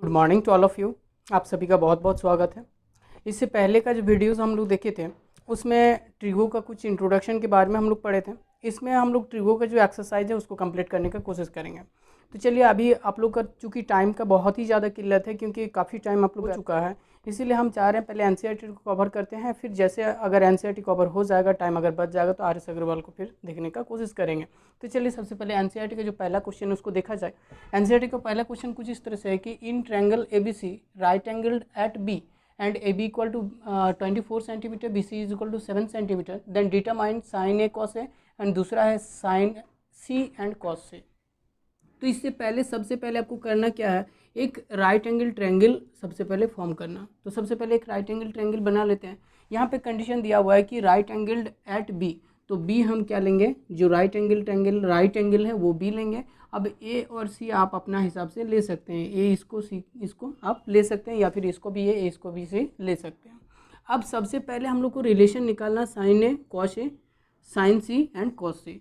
Good morning to all of you. आप सभी का बहुत बहुत स्वागत है। इससे पहले का जो वीडियोस हम लोग देखे थे उसमें ट्रिगो का कुछ इंट्रोडक्शन के बारे में हम लोग पढ़े थे। इसमें हम लोग ट्रिगो का जो एक्सरसाइज है उसको कंप्लीट करने का कोशिश करेंगे। तो चलिए, अभी आप लोग का चूँकि टाइम का बहुत ही ज़्यादा किल्लत है क्योंकि काफ़ी टाइम आप लोग हो चुका है, इसीलिए हम चाह रहे हैं पहले एनसीईआरटी को कवर करते हैं, फिर जैसे अगर एनसीईआरटी कवर हो जाएगा, टाइम अगर बच जाएगा तो आर.एस. अग्रवाल को फिर देखने का कोशिश करेंगे। तो चलिए, सबसे पहले एनसीईआरटी का जो पहला क्वेश्चन है उसको देखा जाए। एनसीईआरटी का पहला क्वेश्चन कुछ इस तरह से है कि in triangle ABC right angled at B and AB equal to 24 centimetre, BC is equal to 7 centimetre, then determine sine A cos A and दूसरा है sine C and cos C। तो इससे पहले सबसे पहले आपको करना क्या है, एक राइट एंगल ट्रायंगल सबसे पहले फॉर्म करना। तो सबसे पहले एक राइट एंगल ट्रायंगल बना लेते हैं। यहाँ पे कंडीशन दिया हुआ है कि राइट एंगल्ड एट B, तो B हम क्या लेंगे, जो right angle triangle right angle है वो B लेंगे। अब A और C आप अपना हिसाब से ले सकते हैं, A इसको C इसको आप ले सकते हैं, या फिर इसको भी A इसको भी C ले सकते हैं। अब सबसे पहले हम लोग को रिलेशन निकालना sine A cos A sine C and cos C,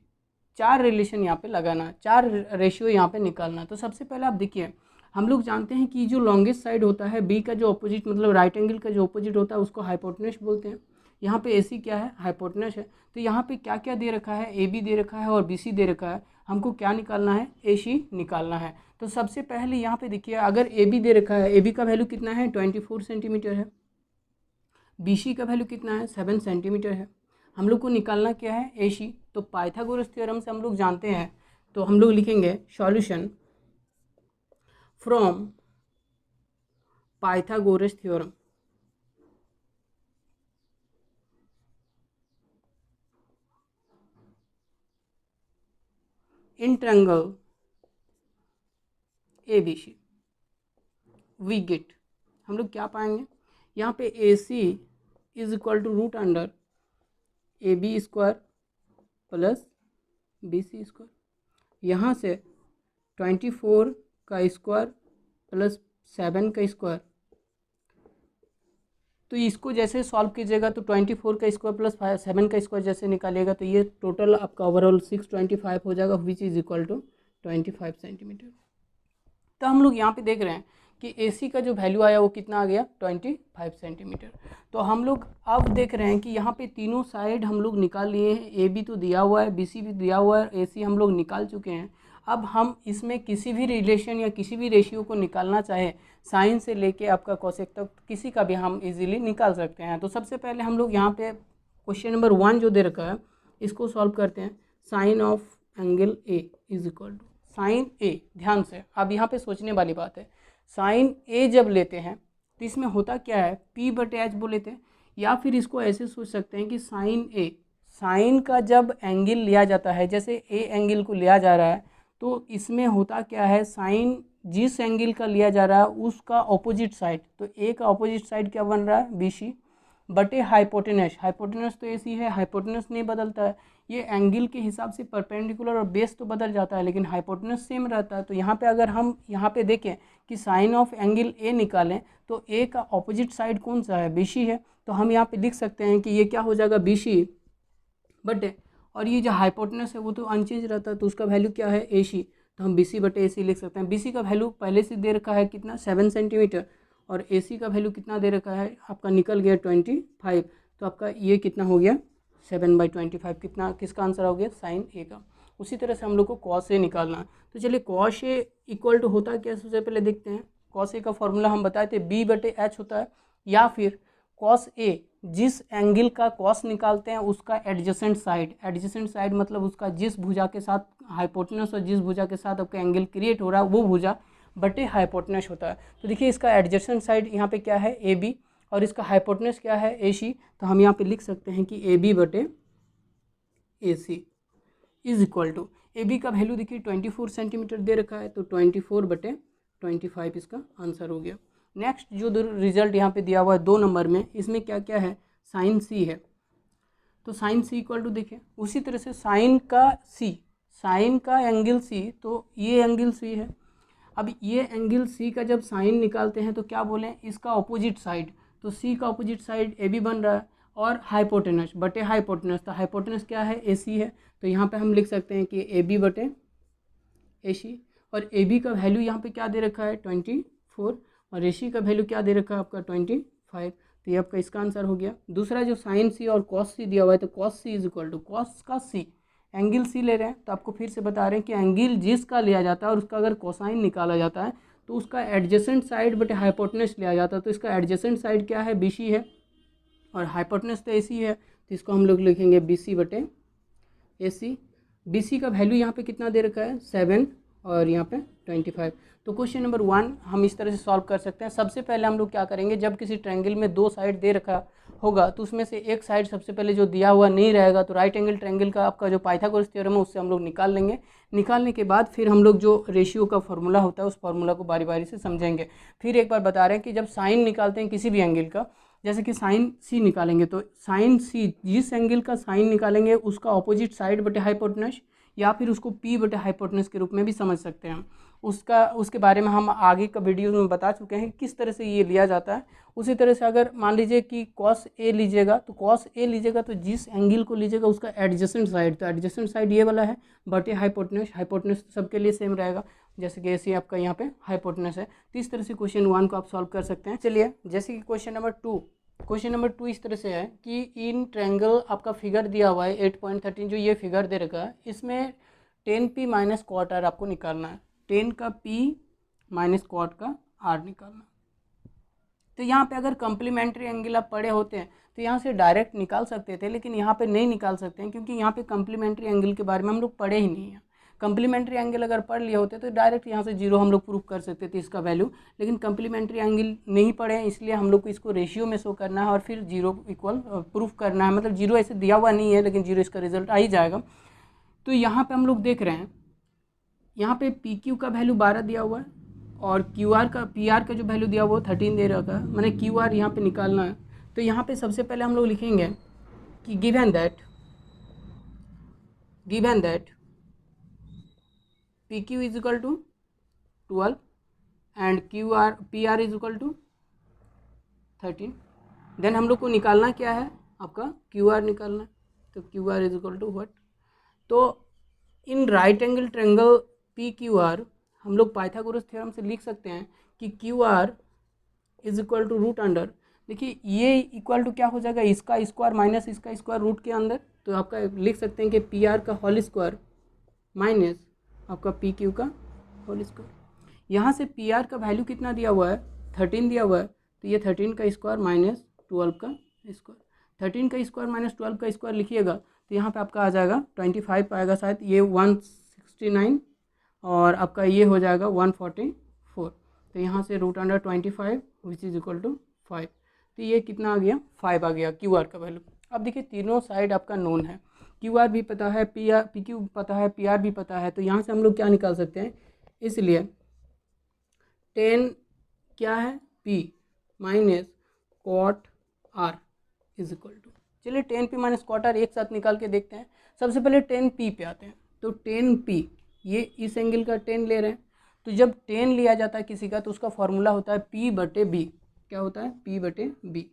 चार रिलेशन यहाँ पे लगाना, चार रेशियो यहाँ पे निकालना। तो सबसे पहले आप देखिए, हम लोग जानते हैं कि जो लॉन्गेस्ट साइड होता है B का जो ऑपोजिट मतलब राइट एंगल का जो ऑपोजिट होता है उसको हाइपोटेनस बोलते हैं। यहाँ पे AC क्या है, हाइपोटेनस है। तो यहाँ पे क्या क्या दे रखा है, AB दे रखा है और BC दे रखा है। हमको क्या निकालना है, AC निकालना है। तो सबसे पहले यहाँ पे देखिए, अगर AB दे रखा है, AB का वैल्यू कितना है 24 सेंटीमीटर है, BC का वैल्यू कितना है 7 सेंटीमीटर है। हम लोग को निकालना क्या है, AC। तो पाइथागोरस थ्योरम से हम लोग जानते हैं, तो हम लोग लिखेंगे solution from Pythagoras theorem. In triangle ABC we get, हम लोग क्या पाएंगे, यहाँ पे AC is equal to root under AB square plus BC square, यहाँ से 24 का स्क्वायर प्लस 7 का स्क्वायर। तो इसको जैसे सॉल्व कीजिएगा तो 24 का स्क्वायर प्लस 7 का स्क्वायर जैसे निकालिएगा तो ये टोटल आपका ओवरऑल 625 हो जाएगा, which is equal to 25 centimetre. तो हम लोग यहाँ पे देख रहे हैं कि AC का जो वैल्यू आया वो कितना आ गया 25 सेंटीमीटर। तो हम लोग अब देख रहे हैं कि यहाँ पे तीनों साइड हम लोग निकाल लिए हैं, AB तो दिया हुआ है, BC भी दिया हुआ है, AC हम लोग निकाल चुके हैं। अब हम इसमें किसी भी रिलेशन या किसी भी रेशियो को निकालना चाहे, साइन से लेके आपका कोसेक तक किसी का भी हम इजीली निकाल सकते हैं। तो सबसे पहले हम लोग यहाँ पे क्वेश्चन नंबर 1 जो दे रखा है इसको सॉल्व करते हैं। Sine of angle A is equal to sine A, ध्यान से अब यहाँ पे सोचने वाली बात है, साइन A जब लेते हैं तो इसमें होता क्या है, P/H बोल लेते हैं, या फिर इसको ऐसे सोच सकते हैं कि साइन A, साइन का जब एंगल लिया जाता है, जैसे A एंगल को लिया जा रहा है तो इसमें होता क्या है, साइन जिस एंगल का लिया जा रहा है उसका ऑपोजिट साइड, तो A का ऑपोजिट साइड क्या बन रहा है BC बटे हाइपोटेनस, हाइपोटेनस तो AC है, हाइपोटेनस नहीं बदलता है, ये एंगल के हिसाब से परपेंडिकुलर और बेस तो बदल जाता है लेकिन हाइपोटेनस सेम रहता है। तो यहाँ पे अगर हम यहाँ पे देखें कि साइन ऑफ एंगल A निकालें तो A का ऑपोजिट साइड कौन सा है, BC है। तो हम यहाँ पे लिख सकते हैं कि ये क्या हो जाएगा BC बटे, और ये जो हाइपोटेनस है वो तो अनचेंज रहता है तो उसका वैल्यू क्या है AC, तो हम BC बटे AC लिख सकते हैं। BC का वैल्यू पहले से दे रखा है कितना 7 सेंटीमीटर, और AC का वैल्यू कितना दे रखा है आपका निकल गया 25, तो आपका ये कितना हो गया 7/25, कितना किसका आंसर हो गया साइन A का। उसी तरह से हम लोग को cos A निकालना है। तो चलिए cos A इक्वल टू होता है क्या, सबसे पहले देखते हैं। cos A का फॉर्मूला हम बताए थे B/H होता है, या फिर cos A जिस एंगल का cos निकालते हैं उसका एडजेसेंट साइड, एडजेसेंट साइड मतलब उसका जिस भुजा के साथ हाइपोटेनस और जिस भुजा के साथ आपका एंगल क्रिएट हो रहा है वो भुजा बटे हाइपोटेनस होता है। तो देखिए इसका एडजेसेंट साइड यहाँ पे क्या है AB और इसका हाइपोटेनस क्या है AC, तो हम यहाँ पे लिख सकते हैं कि AB बटे AC is equal to, AB का वैल्यू देखिए 24 सेंटीमीटर दे रखा है तो 24/25 इसका आंसर हो गया। नेक्स्ट जो रिजल्ट यहाँ पे दिया हुआ है 2 नंबर में, इसमें क्या क्या है, साइन C है, तो साइन C इक्वल टू देखिए उसी तरह से साइन का C, साइन का एंगल C, तो ये एंगल C है। अब ये एंगल C का जब साइन निकालते हैं तो क्या बोलें, इसका ऑपोजिट साइड, तो C का ऑपोजिट साइड AB बन रहा है और हाइपोटेनस बटे हाइपोटेनस, तो हाइपोटेनस क्या है AC है, तो यहाँ पे हम लिख सकते हैं कि AB बटे AC, और AB का वैल्यू यहाँ पे क्या दे रखा है 24, और रेशी का वैल्यू क्या दे रखा है आपका 25, तो ये आपका इसका आंसर हो गया। दूसरा जो साइन सी और कॉस सी दिया हुआ है, तो cos C is equal to cos का सी, एंगल सी ले रहे हैं, तो आपको फिर से बता रहे हैं कि एंगल जिसका लिया जाता है और उसका अगर कोसाइन निकाला जाता है तो उसका एडजेसेंट साइड बटे हाइपोटेनस लिया जाता है। तो इसका एडजेसेंट साइड क्या है, BC है, और हाइपोटेनस तो AC है, तो इसको हम लोग लिखेंगे BC बटे AC। BC का वैल्यू यहाँ पे कितना दे रखा है 7 और यहाँ पे 25। तो क्वेश्चन नंबर 1 हम इस तरह से सॉल्व कर सकते हैं। सबसे पहले हम लोग क्या करेंगे, जब किसी ट्रायंगल में 2 साइड दे रखा होगा तो उसमें से एक साइड सबसे पहले जो दिया हुआ नहीं रहेगा, तो राइट एंगल ट्रायंगल का आपका जो पाइथागोरस थ्योरम है उससे हम लोग निकाल लेंगे। निकालने के बाद फिर हम लोग जो रेशियो का फॉर्मूला होता है उस फॉर्मूला को बारी बारी से समझेंगे। फिर एक बार बता रहे हैं कि जब साइन निकालते हैं किसी भी एंगल का, जैसे कि साइन सी निकालेंगे, तो साइन सी जिस एंगल का साइन निकालेंगे उसका ऑपोजिट साइड बटे हाइपोटेनस, या फिर उसको P बटे हाइपोटेनस के रूप में भी समझ सकते हैं। उसके बारे में हम आगे का वीडियो में बता चुके हैं किस तरह से ये लिया जाता है। उसी तरह से अगर मान लीजिए कि cos A लीजिएगा, तो cos A लीजिएगा तो जिस एंगल को लीजिएगा उसका एडजेसेंट साइड, तो एडजेसेंट साइड ये वाला है बटे हाइपोटेनस। हाइपोटेनस सबके लिए सेम रहेगा, जैसे कि AC आपका यहाँ पे हाइपोटेनस है। तो इस तरह से क्वेश्चन 1 को आप सॉल्व कर सकते हैं। चलिए जैसे कि क्वेश्चन नंबर 2 इस तरह से है कि इन ट्रायंगल आपका फिगर दिया हुआ है 8.13, जो ये फिगर दे रखा है, इसमें 10P माइनस कॉट आर आपको निकालना है। 10 का P माइनस कॉट का R निकालना। तो यहाँ पे अगर कम्प्लीमेंट्री एंगल आप पढ़े होते हैं तो यहाँ से डायरेक्ट निकाल सकते थे, लेकिन यहाँ पे नहीं निकाल सकते हैं क्योंकि यहाँ पे कम्प्लीमेंट्री एंगल के बारे में हम लोग पढ़े ही नहीं हैं। कम्प्लीमेंट्री एंगल अगर पढ़ लिए होते तो डायरेक्ट यहाँ से 0 हम लोग प्रूफ कर सकते थे इसका वैल्यू, लेकिन कम्प्लीमेंट्री एंगल नहीं पढ़े हैं, इसलिए हम लोग को इसको रेशियो में शो करना है और फिर 0 इक्वल प्रूफ करना है। मतलब 0 ऐसे दिया हुआ नहीं है, लेकिन 0 इसका रिजल्ट आ ही जाएगा। तो यहाँ पर हम लोग देख रहे हैं, यहाँ पे PQ का वैल्यू 12 दिया हुआ है और PR का जो वैल्यू दिया हुआ 13 दे रखा है, मैंने QR यहाँ पे निकालना है। तो यहाँ पे सबसे पहले हम लोग लिखेंगे कि given that PQ is equal to 12 and PR is equal to 13। Then हम लोग को निकालना क्या है, आपका QR निकालना है। तो QR is equal to what, तो in right angle triangle PQR हम लोग पाइथागोरस थ्योरम से लिख सकते हैं कि QR is equal to root under, देखिए ये इक्वल टू क्या हो जाएगा, इसका स्क्वायर माइनस इसका स्क्वायर रूट के अंदर। तो आपका लिख सकते हैं कि PR का होल स्क्वायर माइनस आपका PQ का होल स्क्वायर। यहाँ से PR का वैल्यू कितना दिया हुआ है 13 दिया हुआ है, तो ये 13 का स्क्वायर माइनस 12 का स्क्वायर। 13 का स्क्वायर माइनस 12 का स्क्वायर लिखिएगा तो यहाँ पे आपका आ जाएगा 25 आएगा शायद, ये 169 और आपका ये हो जाएगा 144। तो यहाँ से root under 25 which is equal to 5। तो ये कितना आ गया 5 आ गया QR का वैल्यू। अब देखिए तीनों साइड आपका नोन है, QR भी पता है, PQ पता है, PR भी पता है। तो यहाँ से हम लोग क्या निकाल सकते हैं, इसलिए 10 क्या है P minus cot R is equal to, चलिए 10P माइनस कॉट R एक साथ निकाल के देखते हैं। सबसे पहले 10P पे आते हैं, तो 10P ये इस एंगल का 10 ले रहे हैं, तो जब 10 लिया जाता है किसी का तो उसका फॉर्मूला होता है P बटे B। क्या होता है P बटे B।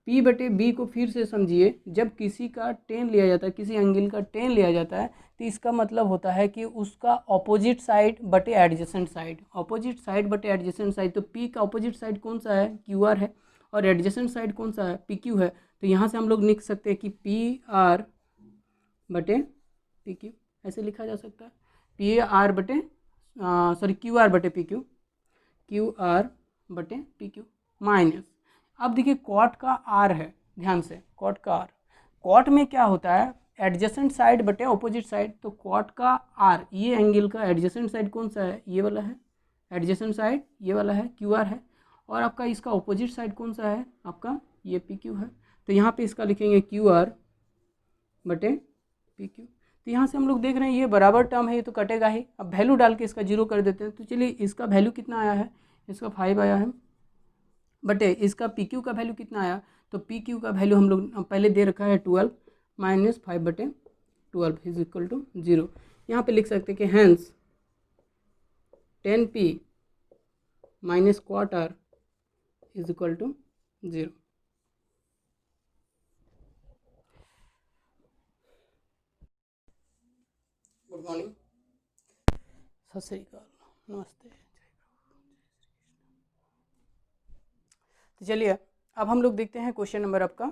P बटे B को फिर से समझिए, जब किसी का 10 लिया जाता है, किसी एंगल का 10 लिया जाता है, तो इसका मतलब होता है कि उसका ऑपोजिट साइड बटे एडजेसेंट साइड, ऑपोजिट साइड बटे एडजेसेंट साइड। तो P का ऑपोजिट साइड कौन सा है, QR है, और एडजेसेंट साइड कौन सा है, PQ है। तो यहाँ से हम लोग लिख सकते हैं कि PR बटे PQ, ऐसे लिखा जा सकता है, PR बटे QR बटे PQ, QR बटे PQ माइनस। अब देखिए कॉट का R है, ध्यान से कॉट का R, कॉट में क्या होता है एडजेसेंट साइड बटे ऑपोजिट साइड। तो कॉट का R, ये एंगल का एडजेसेंट साइड कौन सा है, ये वाला है, एडजेसेंट साइड ये वाला है QR है, और आपका इसका ऑपोजिट साइड कौन सा है, आपका ये PQ है। तो यहाँ पे इसका लिखेंगे QR बटे PQ। तो यहाँ से हम लोग देख रहे हैं ये बराबर टर्म है, ये तो कटेगा ही। अब वैल्यू डाल के इसका 0 कर देते हैं। तो चलिए इसका वैल्यू कितना आया है, इसका 5 आया है, बटे इसका PQ का वैल्यू कितना आया, तो PQ का वैल्यू हम लोग पहले दे रखा है 12 माइनस 5 बटे 12 इज इक्वल टू 0। यहाँ पे लिख सकते हैं कि hence 10P minus cot R is equal to 0। Good morning, Sat Sri अकाल, नमस्ते। तो चलिए अब हम लोग देखते हैं क्वेश्चन नंबर आपका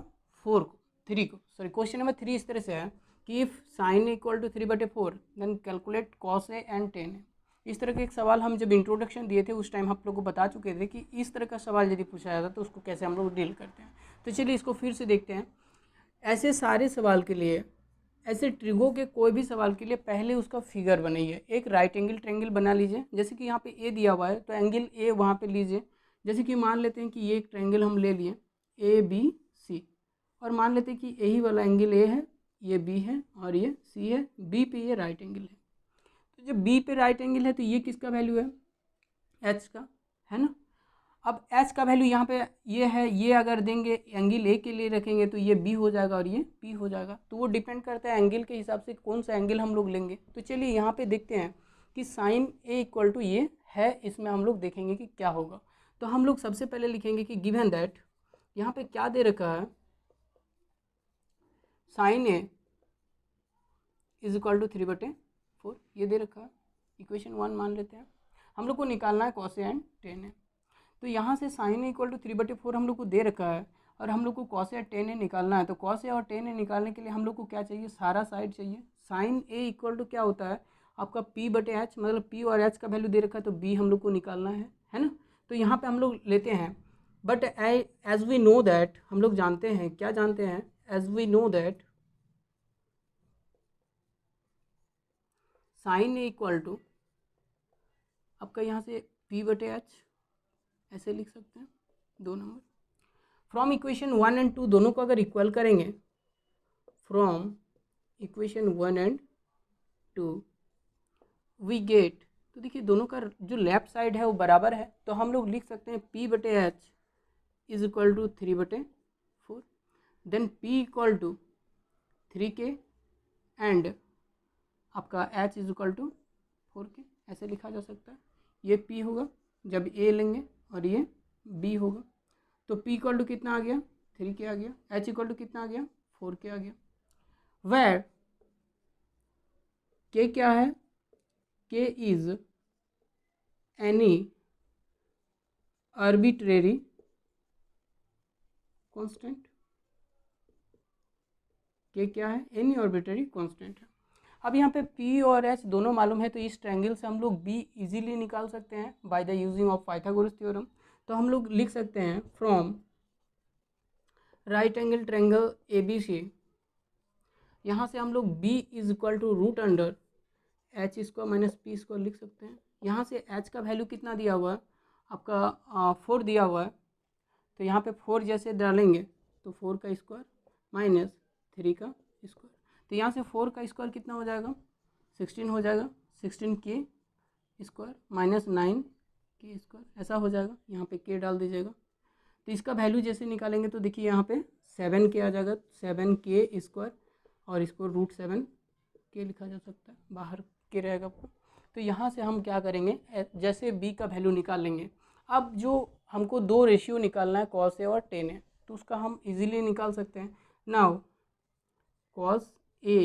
3 को। सॉरी, क्वेश्चन नंबर 3 इस तरह से है कि if sine equal to 3/4 then calculate cos A and tan A. इस तरह के एक सवाल हम जब इंट्रोडक्शन दिए थे उस टाइम आप लोग को बता चुके थे कि इस तरह का सवाल यदि पूछा जाता तो उसको कैसे हम लोग डील करते हैं। तो चलिए इसको फिर से देखते हैं। ऐसे सारे सवाल के लिए, ऐसे ट्रिगो के कोई भी सवाल के लिए पहले उसका फिगर बनाइए। एक राइट एंगल ट्रायंगल बना लीजिए, जैसे कि यहाँ पे ए दिया हुआ है तो एंगल ए वहाँ पे लीजिए। जैसे कि मान लेते हैं कि ये एक ट्रायंगल हम ले लिए ABC, और मान लेते हैं कि यही वाला एंगल ए है, ये B है और ये C है, B पे ये राइट एंगल है। तो जब B पे राइट एंगल है तो ये किसका वैल्यू है, H का, है ना। अब H का वैल्यू यहाँ पे ये है, ये अगर देंगे एंगल ए के लिए रखेंगे तो ये B हो जाएगा और ये P हो जाएगा। तो वो डिपेंड करता है एंगल के हिसाब से कौन सा एंगल हम लोग लेंगे। तो चलिए यहाँ पे देखते हैं कि साइन ए इक्वल टू ये है, इसमें हम लोग देखेंगे कि क्या होगा। तो हम लोग सबसे पहले लिखेंगे कि गिवन दैट यहाँ पे क्या दे रखा है, sine A is equal to 3/4 ये दे रखा है। इक्वेशन 1 मान लेते हैं। हम लोग को निकालना है कॉस ए एंड टेन ए। तो यहाँ से साइन ए इक्वल टू 3/4 हम लोग को दे रखा है और हम लोग को कॉस ए और टेन ए निकालना है। तो कॉस ए और टेन ए निकालने के लिए हम लोग को क्या चाहिए, सारा साइड चाहिए। साइन ए इक्वल टू क्या होता है आपका P/H, मतलब P और H का वैल्यू दे रखा है तो B हम लोग को निकालना है ना। तो यहाँ पे हम लोग लेते हैं, but as we know that, हम लोग जानते हैं, क्या जानते हैं, as we know that sine A equal to आपका यहाँ से P/H ऐसे लिख सकते हैं 2 नंबर। फ्रॉम इक्वेशन 1 एंड 2 दोनों को अगर इक्वल करेंगे, from equation 1 and 2 we get, तो देखिए दोनों का जो लेफ्ट साइड है वो बराबर है, तो हम लोग लिख सकते हैं P/H is equal to 3/4, then P equal to 3K and आपका H is equal to 4K, ऐसे लिखा जा सकता है। ये P होगा जब A लेंगे और ये B होगा। तो P इक्वल टू कितना आ गया, 3K आ गया। H इक्वल टू कितना आ गया, 4K आ गया। वेयर K क्या है, K is any arbitrary constant. K क्या है, एनी आर्बिट्रेरी कांस्टेंट है। अब यहाँ पे P और H दोनों मालूम है तो इस ट्रायंगल से हम लोग B इजीली निकाल सकते हैं by the using of Pythagoras theorem. तो हम लोग लिख सकते हैं from right angle triangle ABC, यहाँ से हम लोग B is equal to root under H square minus P square लिख सकते हैं। यहाँ से H का वैल्यू कितना दिया हुआ है आपका 4 दिया हुआ है, तो यहाँ पे 4 जैसे डालेंगे तो 4 का स्क्वायर माइनस 3 का स्क्वायर, तो यहाँ से 4 का स्क्वायर कितना हो जाएगा, 16 हो जाएगा। 16K square minus 9K square ऐसा हो जाएगा। यहाँ पे K डाल दीजिएगा। तो इसका वैल्यू जैसे निकालेंगे तो देखिए यहाँ पे 7K आ जाएगा, 7K स्क्वायर, और इसको √7K लिखा जा सकता है, बाहर के रहेगा आपको। तो यहाँ से हम क्या करेंगे, जैसे B का वैल्यू निकाल लेंगे। अब जो हमको 2 रेशियो निकालना है कॉस ए और टेन ए, तो उसका हम इजीली निकाल सकते हैं। Now cos A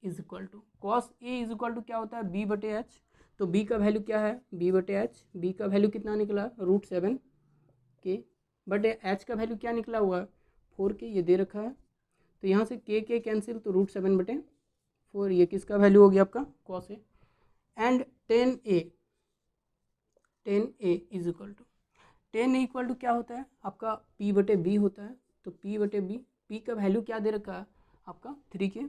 is equal to क्या होता है, B/H। तो B का वैल्यू क्या है, B/H। B का वैल्यू कितना निकला, √7K, बट H का वैल्यू क्या निकला हुआ है, 4K, ये दे रखा है। तो यहाँ से K कैंसिल, तो √7/4, ये किसका वैल्यू हो गया आपका, cos A. And tan A is equal to, tan A equal to क्या होता है आपका P/B होता है। तो P/B, P का वैल्यू क्या दे रखा है आपका 3K,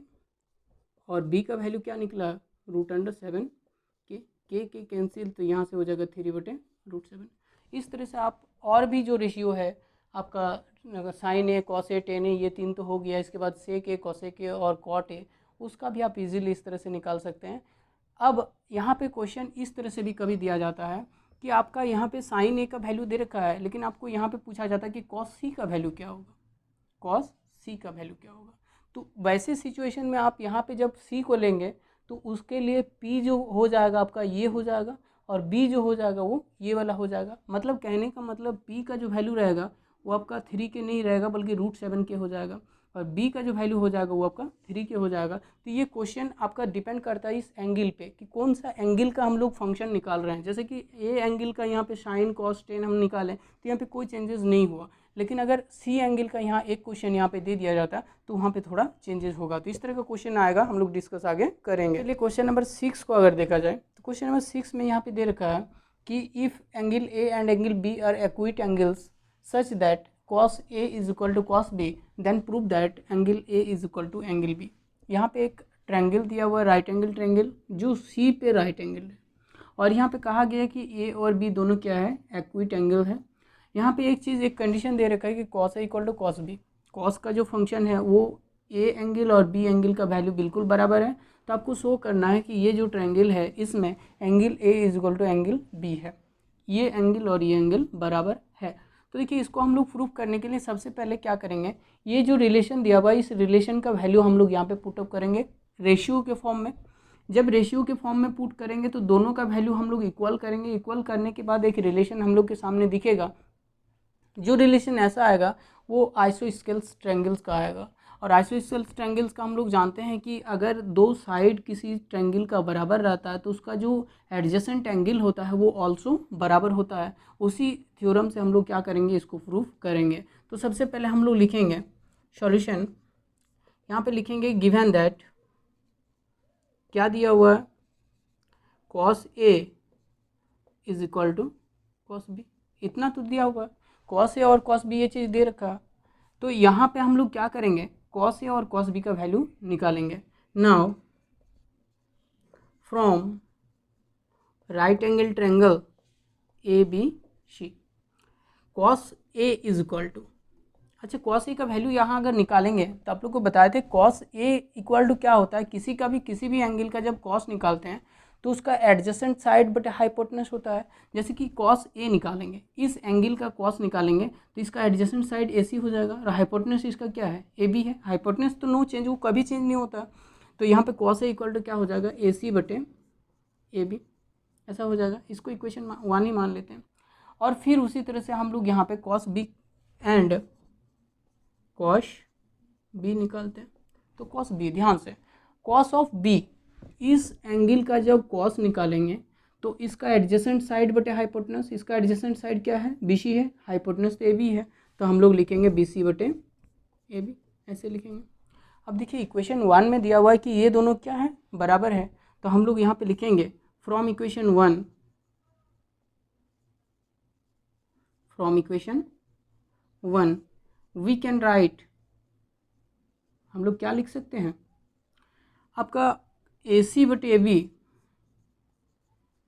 और B का वैल्यू क्या निकला, √7K। K कैंसिल, तो यहाँ से हो जाएगा 3/√7। इस तरह से आप और भी जो रेशियो है आपका sign A, cos A, ten ए, ये 3 तो हो गया। इसके बाद सेक ए, कॉसेक ए और कॉट ए, उसका भी आप इजीली इस तरह से निकाल सकते हैं। अब यहाँ पे क्वेश्चन इस तरह से भी कभी दिया जाता है कि आपका यहाँ पे साइन ए का वैल्यू दे रखा है, लेकिन आपको यहाँ पे पूछा जाता है कि कॉस सी का वैल्यू क्या होगा, कॉस सी का वैल्यू क्या होगा। तो वैसे सिचुएशन में आप यहाँ पे जब सी को लेंगे तो उसके लिए पी जो हो जाएगा आपका ये हो जाएगा, और बी जो हो जाएगा वो ये वाला हो जाएगा। मतलब कहने का मतलब पी का जो वैल्यू रहेगा वो आपका 3K नहीं रहेगा बल्कि √7K हो जाएगा। और बी का जो वैल्यू हो जाएगा वो आपका 3 के हो जाएगा। तो ये क्वेश्चन आपका डिपेंड करता है इस एंगल पे कि कौन सा एंगल का हम लोग फंक्शन निकाल रहे हैं। जैसे कि ए एंगल का यहाँ पे साइन कॉस टेन हम निकालें तो यहाँ पे कोई चेंजेस नहीं हुआ, लेकिन अगर सी एंगल का यहाँ एक क्वेश्चन यहाँ पे दे दिया जाता तो वहाँ पे थोड़ा चेंजेस होगा। तो इस तरह का क्वेश्चन आएगा, हम लोग डिस्कस आगे करेंगे। चलिए क्वेश्चन नंबर 6 को अगर देखा जाए तो क्वेश्चन नंबर 6 में यहाँ पे दे रखा है कि if angle A and angle B are acute angles such that cos A is equal to cos B, then prove that angle A is equal to angle B। यहाँ पे एक ट्रायंगल दिया हुआ है, राइट एंगल ट्रायंगल, जो C पे right angle है, और यहाँ पे कहा गया है कि A और B दोनों क्या है, एक्विट एंगल है। यहाँ पे एक चीज़, एक कंडीशन दे रखा है कि cos A equal to cos B, cos का जो फंक्शन है वो A एंगल और B एंगल का वैल्यू बिल्कुल बराबर है। तो आपको शो करना है कि ये जो ट्रायंगल है इसमें angle A is equal to angle B है, ये एंगल और ये एंगल बराबर है। तो देखिए इसको हम लोग प्रूफ करने के लिए सबसे पहले क्या करेंगे, ये जो रिलेशन दिया हुआ है इस रिलेशन का वैल्यू हम लोग यहाँ पे पुटअप करेंगे रेशियो के फॉर्म में। जब रेशियो के फॉर्म में पुट करेंगे तो दोनों का वैल्यू हम लोग इक्वल करेंगे। इक्वल करने के बाद एक रिलेशन हम लोग के सामने दिखेगा। जो रिलेशन ऐसा आएगा वो आइसोस्केल्स ट्रायंगल्स का आएगा, और आइसोस्केल्स ट्रायंगल्स का हम लोग जानते हैं कि अगर दो साइड किसी ट्रायंगल का बराबर रहता है तो उसका जो एडजेसेंट एंगल होता है वो ऑल्सो बराबर होता है। उसी थ्योरम से हम लोग क्या करेंगे, इसको प्रूफ करेंगे। तो सबसे पहले हम लोग लिखेंगे सॉल्यूशन, यहाँ पे लिखेंगे गिवन दैट, क्या दिया हुआ है, cos A is equal to cos B, इतना तो दिया हुआ है, cos A और cos B ये चीज़ दे रखा है। तो यहाँ पे हम लोग क्या करेंगे, cos A और cos B का वैल्यू निकालेंगे। Now from right angle triangle ABC, cos A is equal to, अच्छा cos A का वैल्यू यहाँ अगर निकालेंगे तो आप लोग को बताए थे cos A इक्वल टू क्या होता है, किसी भी एंगल का जब cos निकालते हैं तो उसका एडजेसेंट साइड बटे हाइपोटेनस होता है। जैसे कि cos A निकालेंगे, इस एंगल का cos निकालेंगे तो इसका एडजेसेंट साइड AC हो जाएगा, और हाइपोटेनस इसका क्या है, AB है। हाइपोटेनस तो नो चेंज, वो कभी चेंज नहीं होता। तो यहाँ पे cos A इक्वल टू क्या हो जाएगा, AC बटे AB, ऐसा हो जाएगा। इसको इक्वेशन 1 ही मान लेते हैं। और फिर उसी तरह से हम लोग यहाँ पे cos B and cos B निकालते हैं। तो cos B, ध्यान से, cos ऑफ B, इस एंगल का जब cos निकालेंगे तो इसका एडजेसेंट साइड बटे हाइपोटेनस, इसका एडजेसेंट साइड क्या है, BC है, हाइपोटेनस तो AB है, तो हम लोग लिखेंगे BC बटे AB, ऐसे लिखेंगे। अब देखिए इक्वेशन 1 में दिया हुआ है कि ये दोनों क्या है, बराबर है। तो हम लोग यहाँ पे लिखेंगे from equation 1 we can write, हम लोग क्या लिख सकते हैं, आपका AC बटे AB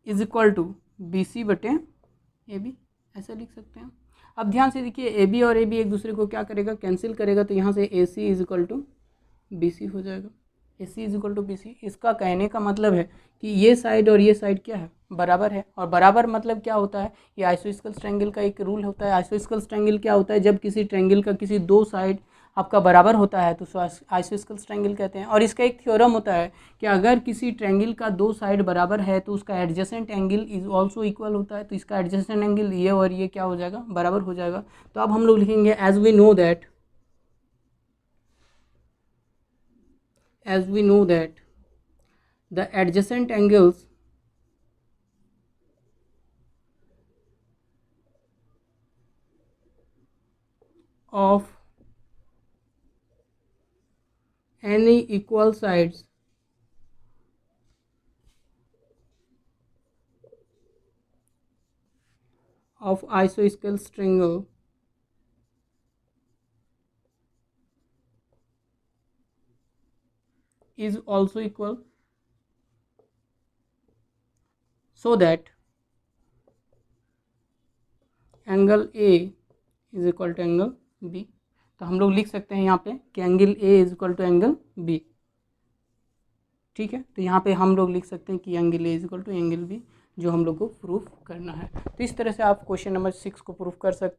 is equal to BC बटे AB, ऐसा लिख सकते हैं। अब ध्यान से देखिए AB और AB एक दूसरे को क्या करेगा, कैंसिल करेगा, तो यहाँ से AC is equal to BC हो जाएगा। AC is equal to BC, इसका कहने का मतलब है कि ये साइड और ये साइड क्या है, बराबर है। और बराबर मतलब क्या होता है, ये आइसोस्केल्स ट्रायंगल का एक रूल होता है। आइसोस्केल्स ट्रायंगल क्या होता है, जब किसी ट्रायंगल का किसी दो साइड आपका बराबर होता है तो उसको आइसोस्केल्स ट्रायंगल कहते हैं। और इसका एक थ्योरम होता है कि अगर किसी ट्रायंगल का दो साइड बराबर है तो उसका adjacent angle is also equal होता है। तो इसका एडजेसेंट एंगल ये और ये क्या हो जाएगा, बराबर हो जाएगा। तो अब हम लोग लिखेंगे as we know that the adjacent angles of any equal sides of isosceles triangle is also equal, so that angle A is equal to angle B। तो हम लोग लिख सकते हैं यहाँ पे कि angle A is equal to angle B, ठीक है। तो यहाँ पे हम लोग लिख सकते हैं कि angle A is equal to angle B, जो हम लोग को प्रूफ करना है। तो इस तरह से आप क्वेश्चन नंबर 6 को प्रूफ कर सकते हैं।